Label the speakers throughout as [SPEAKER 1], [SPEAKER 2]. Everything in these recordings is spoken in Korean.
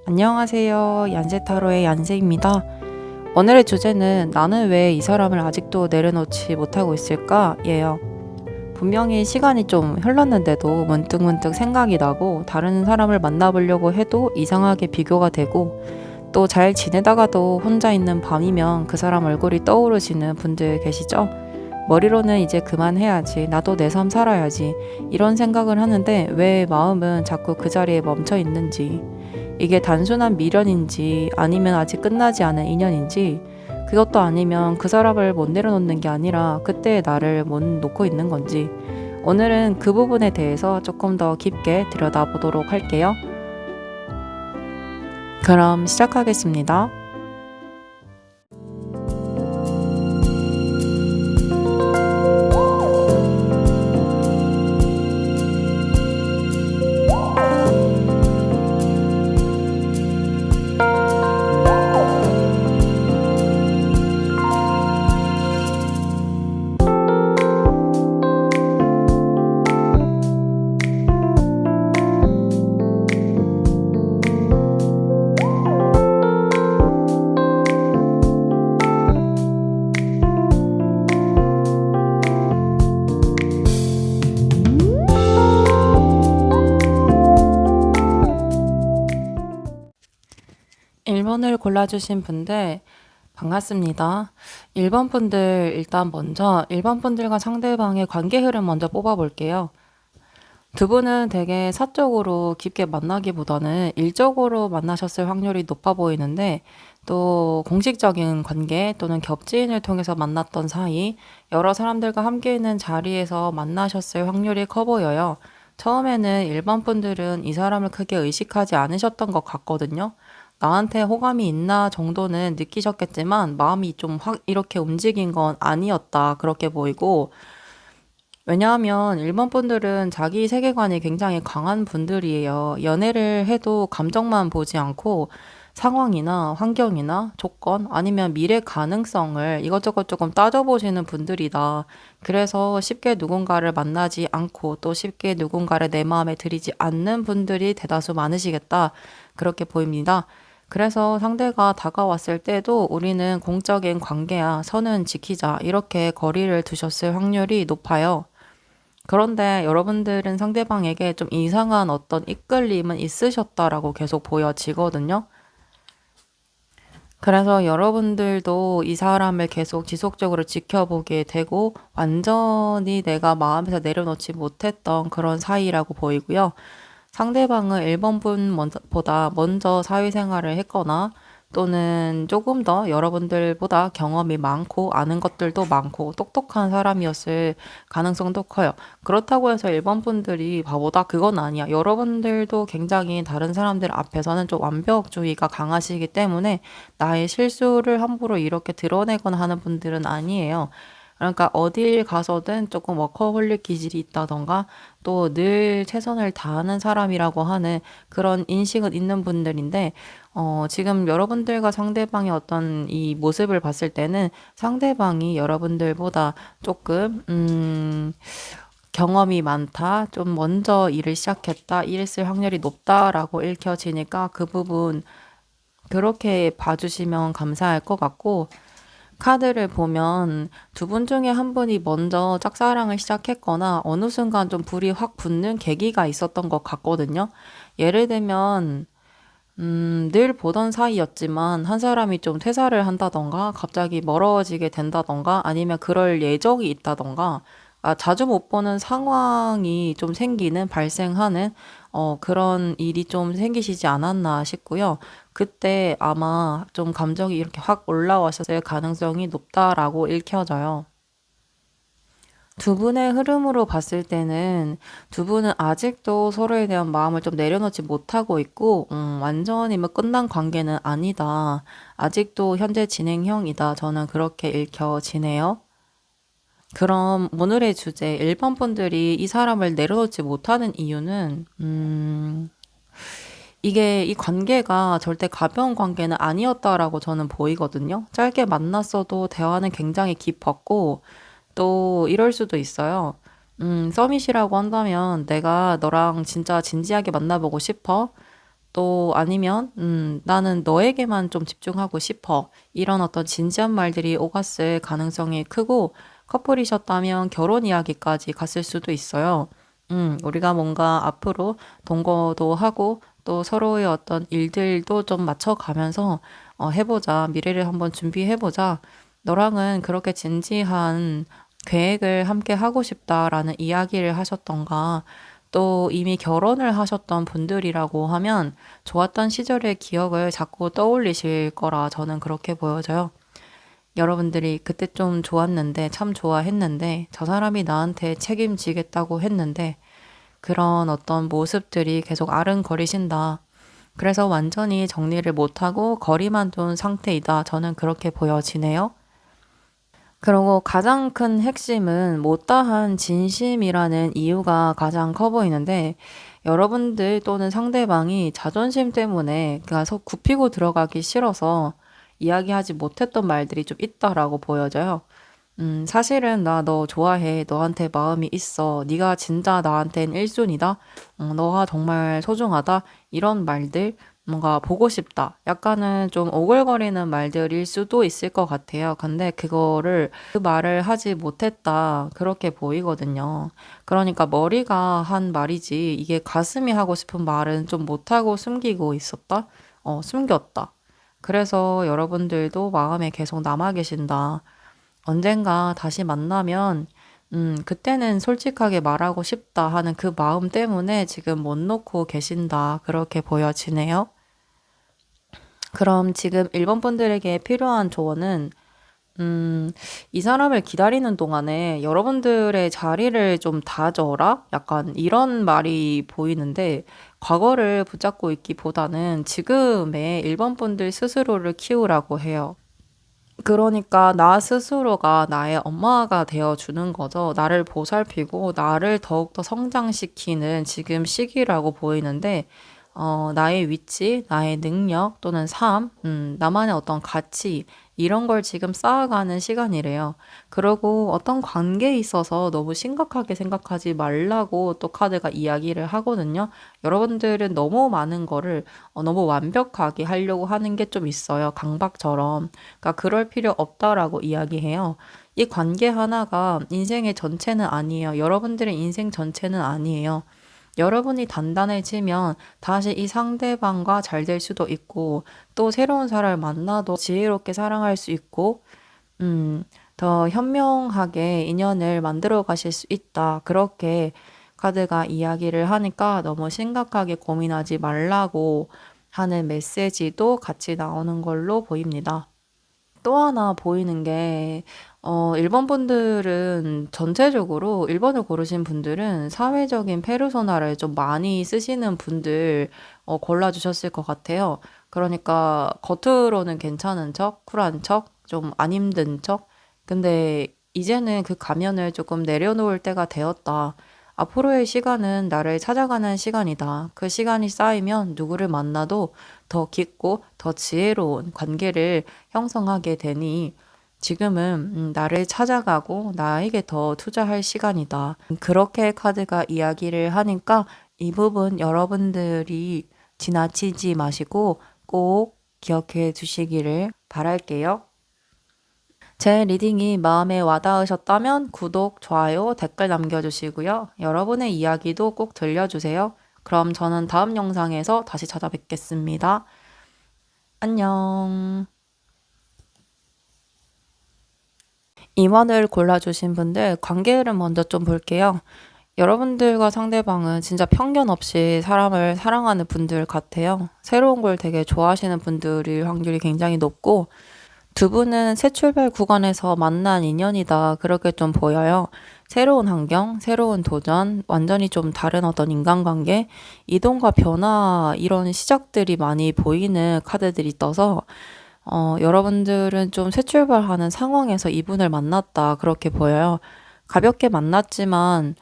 [SPEAKER 1] 안녕하세요. 얀세타로의 얀세입니다. 오늘의 주제는 나는 왜 이 사람을 아직도 내려놓지 못하고 있을까? 예요. 분명히 시간이 좀 흘렀는데도 문득문득 생각이 나고 다른 사람을 만나보려고 해도 이상하게 비교가 되고 또 잘 지내다가도 혼자 있는 밤이면 그 사람 얼굴이 떠오르시는 분들 계시죠? 머리로는 이제 그만해야지, 나도 내 삶 살아야지 이런 생각을 하는데 왜 마음은 자꾸 그 자리에 멈춰 있는지, 이게 단순한 미련인지 아니면 아직 끝나지 않은 인연인지, 그것도 아니면 그 사람을 못 내려놓는 게 아니라 그때의 나를 못 놓고 있는 건지, 오늘은 그 부분에 대해서 조금 더 깊게 들여다보도록 할게요. 그럼 시작하겠습니다. 1번을 골라주신 분들 반갑습니다. 1번 분들 일단 먼저 1번 분들과 상대방의 관계 흐름 먼저 뽑아볼게요. 두 분은 되게 사적으로 깊게 만나기보다는 일적으로 만나셨을 확률이 높아 보이는데, 또 공식적인 관계 또는 겹지인을 통해서 만났던 사이, 여러 사람들과 함께 있는 자리에서 만나셨을 확률이 커 보여요. 처음에는 일반 분들은 이 사람을 크게 의식하지 않으셨던 것 같거든요. 나한테 호감이 있나 정도는 느끼셨겠지만 마음이 좀 확 이렇게 움직인 건 아니었다, 그렇게 보이고, 왜냐하면 일본 분들은 자기 세계관이 굉장히 강한 분들이에요. 연애를 해도 감정만 보지 않고 상황이나 환경이나 조건 아니면 미래 가능성을 이것저것 조금 따져보시는 분들이다. 그래서 쉽게 누군가를 만나지 않고 또 쉽게 누군가를 내 마음에 들이지 않는 분들이 대다수 많으시겠다, 그렇게 보입니다. 그래서 상대가 다가왔을 때도 우리는 공적인 관계야, 선은 지키자, 이렇게 거리를 두셨을 확률이 높아요. 그런데 여러분들은 상대방에게 좀 이상한 어떤 이끌림은 있으셨다라고 계속 보여지거든요. 그래서 여러분들도 이 사람을 계속 지속적으로 지켜보게 되고 완전히 내가 마음에서 내려놓지 못했던 그런 사이라고 보이고요. 상대방은 1번 분보다 먼저 사회생활을 했거나 또는 조금 더 여러분들보다 경험이 많고 아는 것들도 많고 똑똑한 사람이었을 가능성도 커요. 그렇다고 해서 1번 분들이 바보다, 그건 아니야. 여러분들도 굉장히 다른 사람들 앞에서는 좀 완벽주의가 강하시기 때문에 나의 실수를 함부로 이렇게 드러내거나 하는 분들은 아니에요. 그러니까 어딜 가서든 조금 워커홀릭 기질이 있다던가 또 늘 최선을 다하는 사람이라고 하는 그런 인식은 있는 분들인데, 지금 여러분들과 상대방의 어떤 이 모습을 봤을 때는 상대방이 여러분들보다 조금 경험이 많다, 좀 먼저 일을 시작했다, 이랬을 확률이 높다라고 읽혀지니까 그 부분 그렇게 봐주시면 감사할 것 같고, 카드를 보면 두 분 중에 한 분이 먼저 짝사랑을 시작했거나 어느 순간 좀 불이 확 붙는 계기가 있었던 것 같거든요. 예를 들면 늘 보던 사이였지만 한 사람이 좀 퇴사를 한다던가 갑자기 멀어지게 된다던가 아니면 그럴 예정이 있다던가, 자주 못 보는 상황이 좀 생기는, 발생하는 그런 일이 좀 생기시지 않았나 싶고요. 그때 아마 좀 감정이 이렇게 확 올라왔었을 가능성이 높다라고 읽혀져요. 두 분의 흐름으로 봤을 때는 두 분은 아직도 서로에 대한 마음을 좀 내려놓지 못하고 있고, 완전히 뭐 끝난 관계는 아니다, 아직도 현재 진행형이다, 저는 그렇게 읽혀지네요. 그럼 오늘의 주제, 1번 분들이 이 사람을 내려놓지 못하는 이유는, 이게 이 관계가 절대 가벼운 관계는 아니었다라고 저는 보이거든요. 짧게 만났어도 대화는 굉장히 깊었고, 또 이럴 수도 있어요. 서밋이라고 한다면 내가 너랑 진짜 진지하게 만나보고 싶어. 또 아니면 나는 너에게만 좀 집중하고 싶어. 이런 어떤 진지한 말들이 오갔을 가능성이 크고 커플이셨다면 결혼 이야기까지 갔을 수도 있어요. 우리가 뭔가 앞으로 동거도 하고 또 서로의 어떤 일들도 좀 맞춰가면서 해보자. 미래를 한번 준비해보자. 너랑은 그렇게 진지한 계획을 함께 하고 싶다라는 이야기를 하셨던가, 또 이미 결혼을 하셨던 분들이라고 하면 좋았던 시절의 기억을 자꾸 떠올리실 거라 저는 그렇게 보여져요. 여러분들이 그때 좀 좋았는데, 참 좋아했는데, 저 사람이 나한테 책임지겠다고 했는데, 그런 어떤 모습들이 계속 아른거리신다. 그래서 완전히 정리를 못하고 거리만 둔 상태이다. 저는 그렇게 보여지네요. 그리고 가장 큰 핵심은 못다한 진심이라는 이유가 가장 커 보이는데, 여러분들 또는 상대방이 자존심 때문에 그냥 속 굽히고 들어가기 싫어서 이야기하지 못했던 말들이 좀 있다라고 보여져요. 사실은 나 너 좋아해. 너한테 마음이 있어. 네가 진짜 나한텐 1순위다. 너가 정말 소중하다. 이런 말들, 뭔가 보고 싶다. 약간은 좀 오글거리는 말들일 수도 있을 것 같아요. 근데 그거를, 그 말을 하지 못했다. 그렇게 보이거든요. 그러니까 머리가 한 말이지, 이게 가슴이 하고 싶은 말은 좀 못하고 숨기고 있었다? 숨겼다. 그래서 여러분들도 마음에 계속 남아 계신다. 언젠가 다시 만나면, 그때는 솔직하게 말하고 싶다 하는 그 마음 때문에 지금 못 놓고 계신다. 그렇게 보여지네요. 그럼 지금 일본 분들에게 필요한 조언은, 이 사람을 기다리는 동안에 여러분들의 자리를 좀 다져라? 약간 이런 말이 보이는데, 과거를 붙잡고 있기보다는 지금의 일본 분들 스스로를 키우라고 해요. 그러니까 나 스스로가 나의 엄마가 되어 주는 거죠. 나를 보살피고 나를 더욱더 성장시키는 지금 시기라고 보이는데, 나의 위치, 나의 능력 또는 삶, 나만의 어떤 가치, 이런 걸 지금 쌓아가는 시간이래요. 그리고 어떤 관계에 있어서 너무 심각하게 생각하지 말라고 또 카드가 이야기를 하거든요. 여러분들은 너무 많은 거를 너무 완벽하게 하려고 하는 게 좀 있어요. 강박처럼. 그러니까 그럴 필요 없다라고 이야기해요. 이 관계 하나가 인생의 전체는 아니에요. 여러분들의 인생 전체는 아니에요. 여러분이 단단해지면 다시 이 상대방과 잘 될 수도 있고, 또 새로운 사람을 만나도 지혜롭게 사랑할 수 있고, 더 현명하게 인연을 만들어 가실 수 있다. 그렇게 카드가 이야기를 하니까 너무 심각하게 고민하지 말라고 하는 메시지도 같이 나오는 걸로 보입니다. 또 하나 보이는 게, 일본 분들은 전체적으로, 일본을 고르신 분들은 사회적인 페르소나를 좀 많이 쓰시는 분들, 골라주셨을 것 같아요. 그러니까, 겉으로는 괜찮은 척, 쿨한 척, 좀 안 힘든 척. 근데 이제는 그 가면을 조금 내려놓을 때가 되었다. 앞으로의 시간은 나를 찾아가는 시간이다. 그 시간이 쌓이면 누구를 만나도 더 깊고 더 지혜로운 관계를 형성하게 되니 지금은 나를 찾아가고 나에게 더 투자할 시간이다. 그렇게 카드가 이야기를 하니까 이 부분 여러분들이 지나치지 마시고 꼭 기억해 두시기를 바랄게요. 제 리딩이 마음에 와닿으셨다면 구독, 좋아요, 댓글 남겨주시고요. 여러분의 이야기도 꼭 들려주세요. 그럼 저는 다음 영상에서 다시 찾아뵙겠습니다. 안녕. 임원을 골라주신 분들 관계를 먼저 좀 볼게요. 여러분들과 상대방은 진짜 편견 없이 사람을 사랑하는 분들 같아요. 새로운 걸 되게 좋아하시는 분들일 확률이 굉장히 높고, 두 분은 새 출발 구간에서 만난 인연이다. 그렇게 좀 보여요. 새로운 환경, 새로운 도전, 완전히 좀 다른 어떤 인간관계, 이동과 변화, 이런 시작들이 많이 보이는 카드들이 떠서, 여러분들은 좀 새 출발하는 상황에서 이분을 만났다. 그렇게 보여요. 가볍게 만났지만,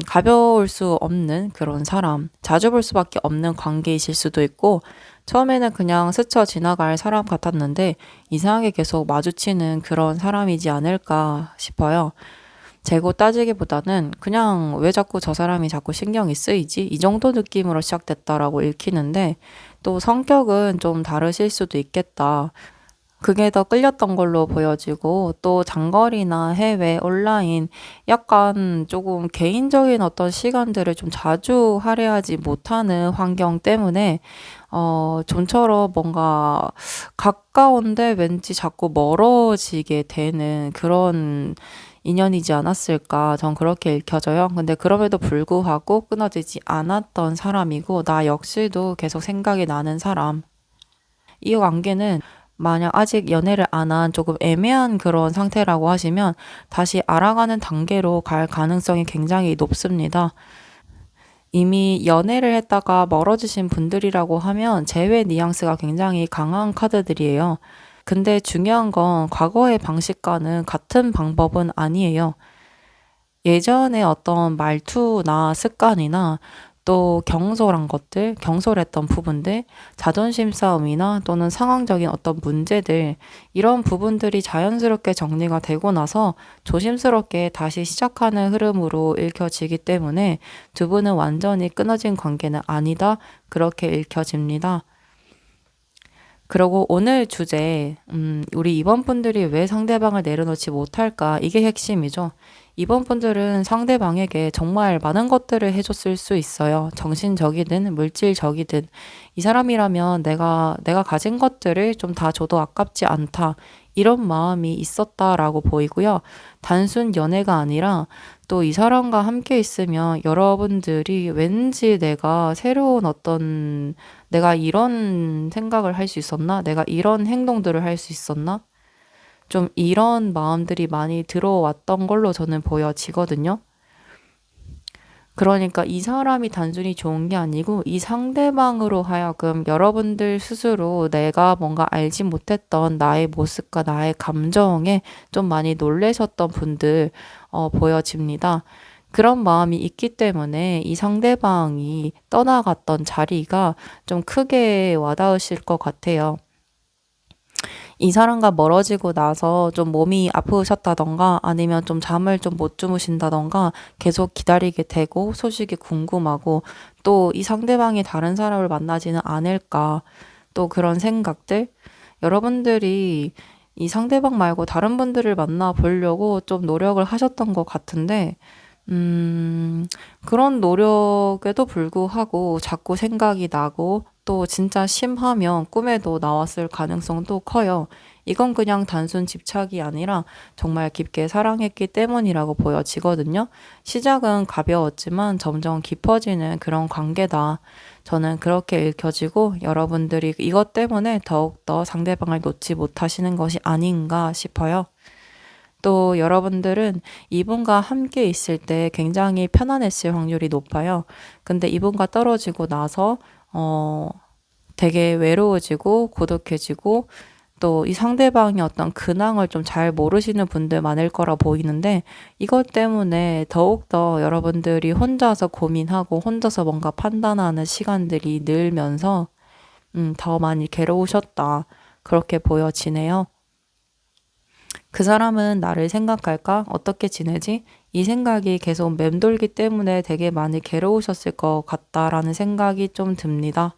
[SPEAKER 1] 가벼울 수 없는 그런 사람, 자주 볼 수밖에 없는 관계이실 수도 있고, 처음에는 그냥 스쳐 지나갈 사람 같았는데, 이상하게 계속 마주치는 그런 사람이지 않을까 싶어요. 재고 따지기보다는 그냥 왜 자꾸 저 사람이 자꾸 신경이 쓰이지? 이 정도 느낌으로 시작됐다라고 읽히는데 또 성격은 좀 다르실 수도 있겠다. 그게 더 끌렸던 걸로 보여지고 또 장거리나 해외, 온라인 약간 조금 개인적인 어떤 시간들을 좀 자주 할애하지 못하는 환경 때문에 좀처럼 뭔가 가까운데 왠지 자꾸 멀어지게 되는 그런 인연이지 않았을까. 전 그렇게 읽혀져요. 근데 그럼에도 불구하고 끊어지지 않았던 사람이고 나 역시도 계속 생각이 나는 사람. 이 관계는 만약 아직 연애를 안 한 조금 애매한 그런 상태라고 하시면 다시 알아가는 단계로 갈 가능성이 굉장히 높습니다. 이미 연애를 했다가 멀어지신 분들이라고 하면 재회 뉘앙스가 굉장히 강한 카드들이에요. 근데 중요한 건 과거의 방식과는 같은 방법은 아니에요. 예전에 어떤 말투나 습관이나 또 경솔한 것들, 경솔했던 부분들, 자존심 싸움이나 또는 상황적인 어떤 문제들, 이런 부분들이 자연스럽게 정리가 되고 나서 조심스럽게 다시 시작하는 흐름으로 읽혀지기 때문에 두 분은 완전히 끊어진 관계는 아니다. 그렇게 읽혀집니다. 그리고 오늘 주제, 우리 이번 분들이 왜 상대방을 내려놓지 못할까? 이게 핵심이죠. 이번 분들은 상대방에게 정말 많은 것들을 해줬을 수 있어요. 정신적이든 물질적이든. 이 사람이라면 내가 가진 것들을 좀 다 줘도 아깝지 않다. 이런 마음이 있었다라고 보이고요. 단순 연애가 아니라 또 이 사람과 함께 있으면 여러분들이 왠지 내가 새로운 어떤 내가 이런 생각을 할 수 있었나? 내가 이런 행동들을 할 수 있었나? 좀 이런 마음들이 많이 들어왔던 걸로 저는 보여지거든요. 그러니까 이 사람이 단순히 좋은 게 아니고 이 상대방으로 하여금 여러분들 스스로 내가 뭔가 알지 못했던 나의 모습과 나의 감정에 좀 많이 놀라셨던 분들 보여집니다. 그런 마음이 있기 때문에 이 상대방이 떠나갔던 자리가 좀 크게 와닿으실 것 같아요. 이 사람과 멀어지고 나서 좀 몸이 아프셨다던가 아니면 좀 잠을 좀 못 주무신다던가 계속 기다리게 되고 소식이 궁금하고 또 이 상대방이 다른 사람을 만나지는 않을까 또 그런 생각들 여러분들이 이 상대방 말고 다른 분들을 만나 보려고 좀 노력을 하셨던 것 같은데 그런 노력에도 불구하고 자꾸 생각이 나고 또 진짜 심하면 꿈에도 나왔을 가능성도 커요. 이건 그냥 단순 집착이 아니라 정말 깊게 사랑했기 때문이라고 보여지거든요. 시작은 가벼웠지만 점점 깊어지는 그런 관계다. 저는 그렇게 읽혀지고 여러분들이 이것 때문에 더욱더 상대방을 놓지 못하시는 것이 아닌가 싶어요. 또 여러분들은 이분과 함께 있을 때 굉장히 편안했을 확률이 높아요. 근데 이분과 떨어지고 나서 되게 외로워지고 고독해지고 또 이 상대방의 어떤 근황을 좀 잘 모르시는 분들 많을 거라 보이는데 이것 때문에 더욱더 여러분들이 혼자서 고민하고 혼자서 뭔가 판단하는 시간들이 늘면서 더 많이 괴로우셨다. 그렇게 보여지네요. 그 사람은 나를 생각할까? 어떻게 지내지? 이 생각이 계속 맴돌기 때문에 되게 많이 괴로우셨을 것 같다라는 생각이 좀 듭니다.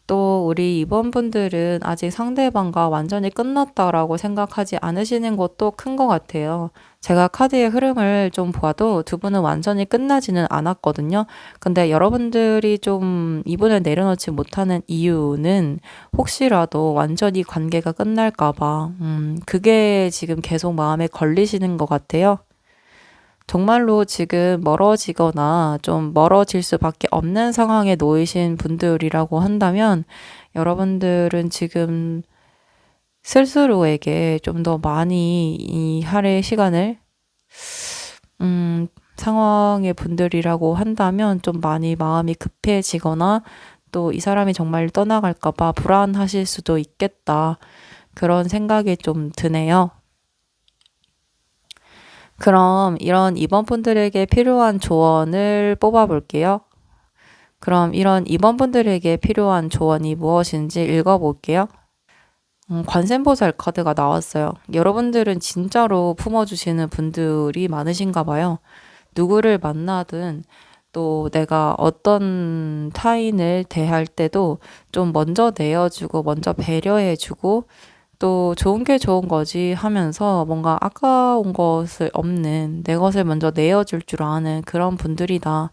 [SPEAKER 1] 또 우리 이번 분들은 아직 상대방과 완전히 끝났다라고 생각하지 않으시는 것도 큰 것 같아요. 제가 카드의 흐름을 좀 봐도 두 분은 완전히 끝나지는 않았거든요. 근데 여러분들이 좀 이분을 내려놓지 못하는 이유는 혹시라도 완전히 관계가 끝날까 봐. 그게 지금 계속 마음에 걸리시는 것 같아요. 정말로 지금 멀어지거나 좀 멀어질 수밖에 없는 상황에 놓이신 분들이라고 한다면 여러분들은 지금 스스로에게 좀 더 많이 이 할애 시간을 상황의 분들이라고 한다면 좀 많이 마음이 급해지거나 또 이 사람이 정말 떠나갈까 봐 불안하실 수도 있겠다. 그런 생각이 좀 드네요. 그럼 이런 이번 분들에게 필요한 조언을 뽑아볼게요. 그럼 이런 이번 분들에게 필요한 조언이 무엇인지 읽어볼게요. 관세음보살 카드가 나왔어요. 여러분들은 진짜로 품어주시는 분들이 많으신가 봐요. 누구를 만나든 또 내가 어떤 타인을 대할 때도 좀 먼저 내어주고 먼저 배려해주고 또 좋은 게 좋은 거지 하면서 뭔가 아까운 것을 없는 내 것을 먼저 내어줄 줄 아는 그런 분들이다.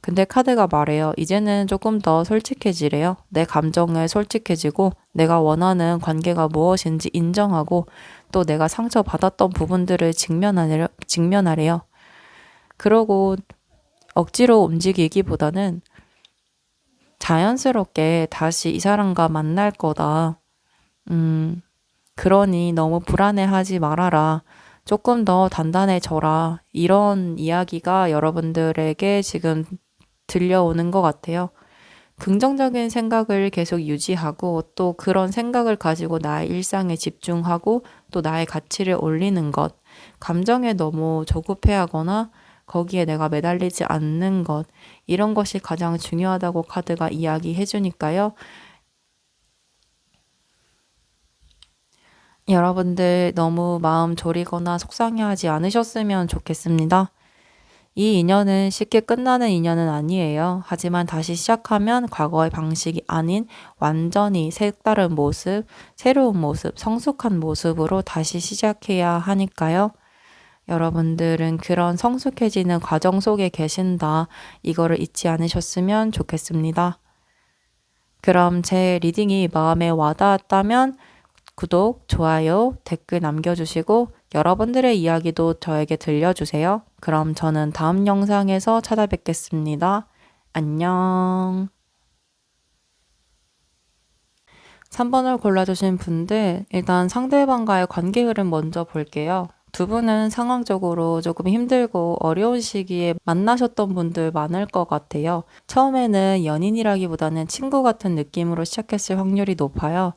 [SPEAKER 1] 근데 카드가 말해요. 이제는 조금 더 솔직해지래요. 내 감정에 솔직해지고 내가 원하는 관계가 무엇인지 인정하고 또 내가 상처받았던 부분들을 직면하래요. 그러고 억지로 움직이기보다는 자연스럽게 다시 이 사람과 만날 거다. 그러니 너무 불안해하지 말아라. 조금 더 단단해져라. 이런 이야기가 여러분들에게 지금 들려오는 것 같아요. 긍정적인 생각을 계속 유지하고 또 그런 생각을 가지고 나의 일상에 집중하고 또 나의 가치를 올리는 것. 감정에 너무 조급해하거나 거기에 내가 매달리지 않는 것. 이런 것이 가장 중요하다고 카드가 이야기해 주니까요. 여러분들 너무 마음 졸이거나 속상해하지 않으셨으면 좋겠습니다. 이 인연은 쉽게 끝나는 인연은 아니에요. 하지만 다시 시작하면 과거의 방식이 아닌 완전히 색다른 모습, 새로운 모습, 성숙한 모습으로 다시 시작해야 하니까요. 여러분들은 그런 성숙해지는 과정 속에 계신다. 이거를 잊지 않으셨으면 좋겠습니다. 그럼 제 리딩이 마음에 와닿았다면 구독, 좋아요, 댓글 남겨주시고 여러분들의 이야기도 저에게 들려주세요. 그럼 저는 다음 영상에서 찾아뵙겠습니다. 안녕. 3번을 골라주신 분들, 일단 상대방과의 관계 흐름 먼저 볼게요. 두 분은 상황적으로 조금 힘들고 어려운 시기에 만나셨던 분들 많을 것 같아요. 처음에는 연인이라기보다는 친구 같은 느낌으로 시작했을 확률이 높아요.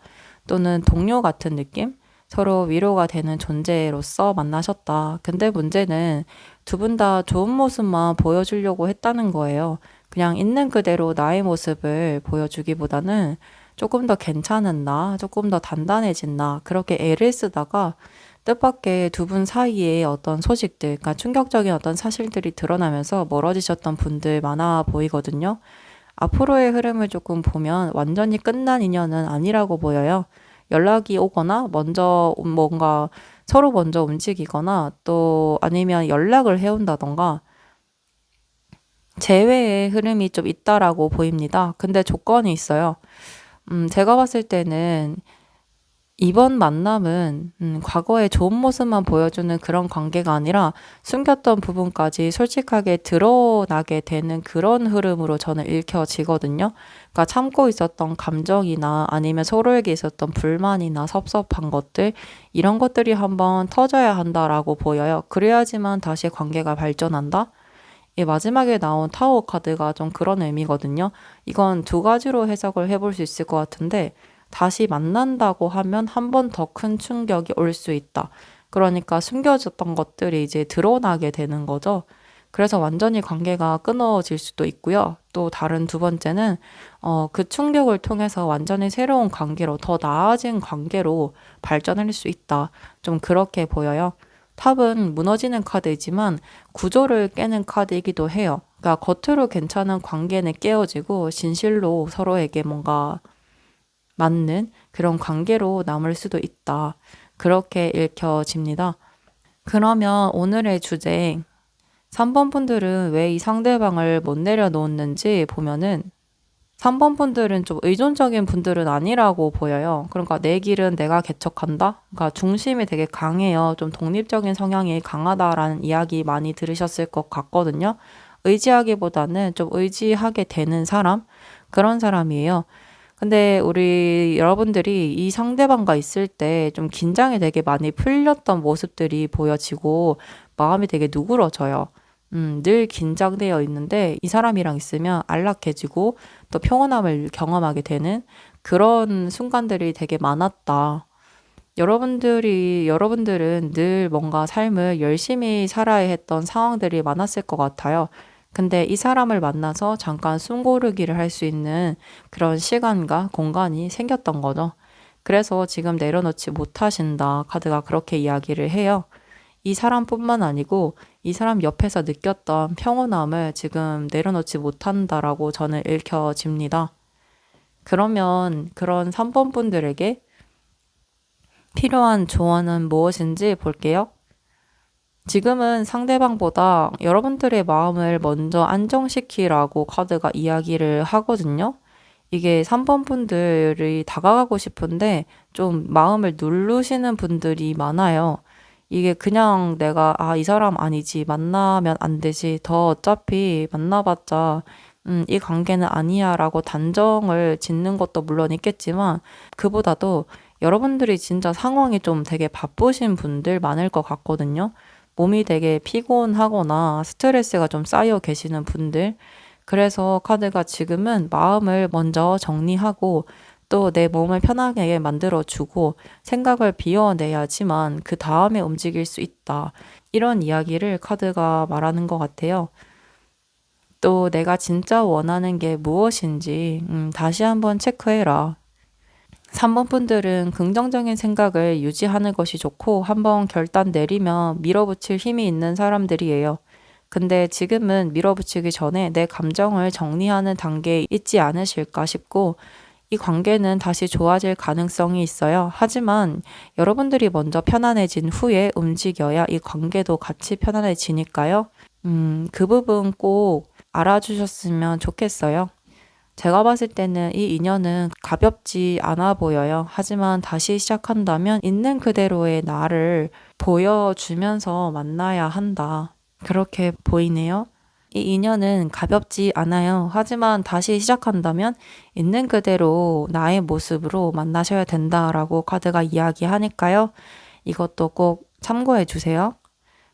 [SPEAKER 1] 또는 동료 같은 느낌? 서로 위로가 되는 존재로서 만나셨다. 근데 문제는 두 분 다 좋은 모습만 보여주려고 했다는 거예요. 그냥 있는 그대로 나의 모습을 보여주기보다는 조금 더 괜찮은 나, 조금 더 단단해진 나, 그렇게 애를 쓰다가 뜻밖의 두 분 사이에 어떤 소식들, 그러니까 충격적인 어떤 사실들이 드러나면서 멀어지셨던 분들 많아 보이거든요. 앞으로의 흐름을 조금 보면 완전히 끝난 인연은 아니라고 보여요. 연락이 오거나 먼저 뭔가 서로 먼저 움직이거나 또 아니면 연락을 해온다던가 재회의 흐름이 좀 있다라고 보입니다. 근데 조건이 있어요. 제가 봤을 때는 이번 만남은 과거의 좋은 모습만 보여주는 그런 관계가 아니라 숨겼던 부분까지 솔직하게 드러나게 되는 그런 흐름으로 저는 읽혀지거든요. 그러니까 참고 있었던 감정이나 아니면 서로에게 있었던 불만이나 섭섭한 것들 이런 것들이 한번 터져야 한다라고 보여요. 그래야지만 다시 관계가 발전한다. 이 마지막에 나온 타워 카드가 좀 그런 의미거든요. 이건 두 가지로 해석을 해볼 수 있을 것 같은데 다시 만난다고 하면 한 번 더 큰 충격이 올 수 있다. 그러니까 숨겨졌던 것들이 이제 드러나게 되는 거죠. 그래서 완전히 관계가 끊어질 수도 있고요. 또 다른 두 번째는 그 충격을 통해서 완전히 새로운 관계로 더 나아진 관계로 발전할 수 있다. 좀 그렇게 보여요. 탑은 무너지는 카드이지만 구조를 깨는 카드이기도 해요. 그러니까 겉으로 괜찮은 관계는 깨어지고 진실로 서로에게 뭔가 맞는 그런 관계로 남을 수도 있다. 그렇게 읽혀집니다. 그러면 오늘의 주제 3번 분들은 왜 이 상대방을 못 내려놓는지 보면은 3번 분들은 좀 의존적인 분들은 아니라고 보여요. 그러니까 내 길은 내가 개척한다? 그러니까 중심이 되게 강해요. 좀 독립적인 성향이 강하다라는 이야기 많이 들으셨을 것 같거든요. 의지하기보다는 좀 의지하게 되는 사람? 그런 사람이에요. 근데 우리 여러분들이 이 상대방과 있을 때 좀 긴장이 되게 많이 풀렸던 모습들이 보여지고 마음이 되게 누그러져요. 늘 긴장되어 있는데 이 사람이랑 있으면 안락해지고 또 평온함을 경험하게 되는 그런 순간들이 되게 많았다. 여러분들은 늘 뭔가 삶을 열심히 살아야 했던 상황들이 많았을 것 같아요. 근데 이 사람을 만나서 잠깐 숨 고르기를 할 수 있는 그런 시간과 공간이 생겼던 거죠. 그래서 지금 내려놓지 못하신다. 카드가 그렇게 이야기를 해요. 이 사람뿐만 아니고 이 사람 옆에서 느꼈던 평온함을 지금 내려놓지 못한다라고 저는 읽혀집니다. 그러면 그런 3번 분들에게 필요한 조언은 무엇인지 볼게요. 지금은 상대방보다 여러분들의 마음을 먼저 안정시키라고 카드가 이야기를 하거든요. 이게 3번 분들이 다가가고 싶은데 좀 마음을 누르시는 분들이 많아요. 이게 그냥 내가 이 사람 아니지, 만나면 안 되지, 더 어차피 만나봤자 이 관계는 아니야 라고 단정을 짓는 것도 물론 있겠지만 그보다도 여러분들이 진짜 상황이 좀 되게 바쁘신 분들 많을 것 같거든요. 몸이 되게 피곤하거나 스트레스가 좀 쌓여 계시는 분들. 그래서 카드가 지금은 마음을 먼저 정리하고 또 내 몸을 편하게 만들어주고 생각을 비워내야지만 그 다음에 움직일 수 있다. 이런 이야기를 카드가 말하는 것 같아요. 또 내가 진짜 원하는 게 무엇인지 다시 한번 체크해라. 3번 분들은 긍정적인 생각을 유지하는 것이 좋고 한번 결단 내리면 밀어붙일 힘이 있는 사람들이에요. 근데 지금은 밀어붙이기 전에 내 감정을 정리하는 단계에 있지 않으실까 싶고 이 관계는 다시 좋아질 가능성이 있어요. 하지만 여러분들이 먼저 편안해진 후에 움직여야 이 관계도 같이 편안해지니까요. 그 부분 꼭 알아주셨으면 좋겠어요. 제가 봤을 때는 이 인연은 가볍지 않아 보여요. 하지만 다시 시작한다면 있는 그대로의 나를 보여주면서 만나야 한다. 그렇게 보이네요. 이 인연은 가볍지 않아요. 하지만 다시 시작한다면 있는 그대로 나의 모습으로 만나셔야 된다라고 카드가 이야기하니까요. 이것도 꼭 참고해 주세요.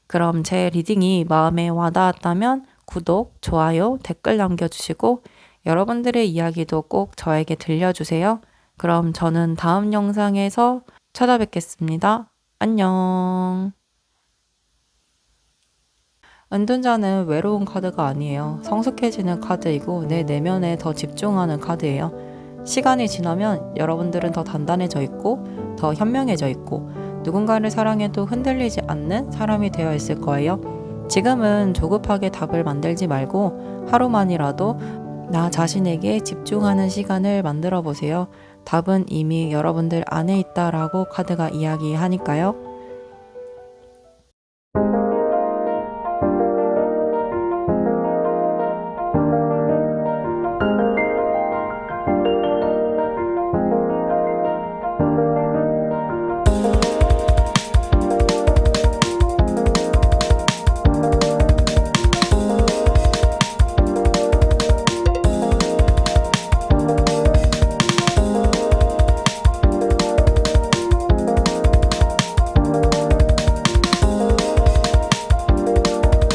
[SPEAKER 1] 그럼 제 리딩이 마음에 와닿았다면 구독, 좋아요, 댓글 남겨주시고 여러분들의 이야기도 꼭 저에게 들려주세요. 그럼 저는 다음 영상에서 찾아뵙겠습니다. 안녕. 은둔자는 외로운 카드가 아니에요. 성숙해지는 카드이고 내 내면에 더 집중하는 카드예요. 시간이 지나면 여러분들은 더 단단해져 있고 더 현명해져 있고 누군가를 사랑해도 흔들리지 않는 사람이 되어 있을 거예요. 지금은 조급하게 답을 만들지 말고 하루만이라도 나 자신에게 집중하는 시간을 만들어 보세요. 답은 이미 여러분들 안에 있다라고 카드가 이야기하니까요.